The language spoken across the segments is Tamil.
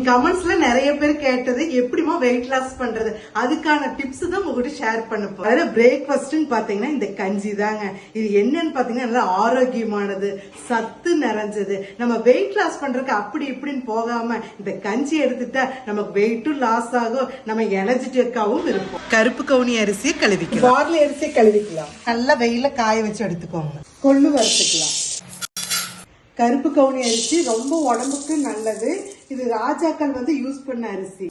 கமெண்ட்ஸ்ல நிறைய பேர் கேட்டது எப்படிமா வெயிட் லாஸ் பண்றது, அதுக்கான டிப்ஸ் தான் உங்ககிட்ட ஷேர் பண்ண போறேன். அதாவது பிரேக்ஃபாஸ்ட் பாத்தீங்கன்னா இந்த கஞ்சி தாங்க. இது என்னன்னு பாத்தீங்கன்னா நல்லா ஆரோக்கியமானது, சத்து நிறைஞ்சது. நம்ம வெயிட் லாஸ் பண்றதுக்கு அப்படி இப்படின்னு போகாம இந்த கஞ்சி எடுத்துட்டா நமக்கு வெயிட்டும் லாஸ் ஆகும், நம்ம எனர்ஜெட்டிக்காவும் இருக்கும். கருப்பு கவுனி அரிசியை கழுவிக்கலாம், பார்லி அரிசியை கழுவிக்கலாம், நல்லா வெயில காய வச்சு எடுத்துக்கோங்க. கொள்ளு வறுத்துக்கலாம். கருப்பு கவுனி அரிசி ரொம்ப உடம்புக்கு நல்லது. இது ராஜாக்கள் யூஸ் பண்ண அரிசி.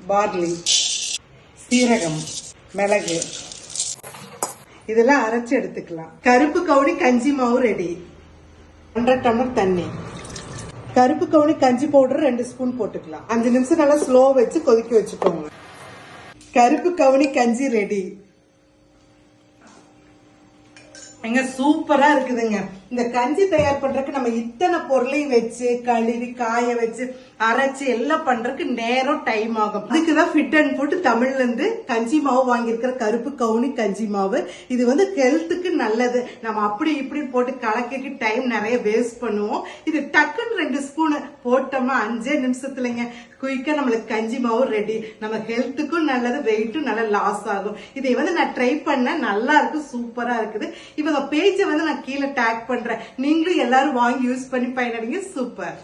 பார்லி, சீரகம், மிளகு இதெல்லாம் அரைச்சு எடுத்துக்கலாம். கருப்பு கவுனி கஞ்சி மாவு ரெடி. 1.5 டம்ளர் தண்ணி. கருப்பு கவுனி கஞ்சி பவுடர் 2 ஸ்பூன் போட்டுக்கலாம். 5 நிமிஷம் நல்லா ஸ்லோ வச்சு கொதிக்க வச்சுக்கோங்க. கருப்பு கவுனி கஞ்சி ரெடி. எங்க சூப்பரா இருக்குதுங்க. இந்த கஞ்சி தயார் பண்றதுக்கு நம்ம இத்தனை பொருளையும் வச்சு கழுவி காய வச்சு அரைச்சு எல்லாம் பண்றதுக்கு நேரம் டைம் ஆகும். இதுக்குதான் ஃபிட் அண்ட் ஃபுட் தமிழ்ல இருந்து கஞ்சி மாவு வாங்கியிருக்கிற கருப்பு கவுனி கஞ்சி மாவு. இது ஹெல்த்துக்கு நல்லது. நம்ம அப்படி இப்படி போட்டு கலக்கிட்டு டைம் நிறைய வேஸ்ட் பண்ணுவோம். இது டக்குன்னு 2 ஸ்பூன் போட்டோமா 5 நிமிஷத்துலங்க குயிக்கா நம்மளுக்கு கஞ்சி மாவு ரெடி. நம்ம ஹெல்த்துக்கும் நல்லது, வெயிட்டும் நல்லா லாஸ் ஆகும். இதை நான் ட்ரை பண்ண நல்லா இருக்கு, சூப்பரா இருக்குது. இவங்க பேஜை நான் கீழே டேக் பண்றேன். நீங்களும் எல்லாரும் வாங்கி யூஸ் பண்ணி பயனடைங்க. சூப்பர்.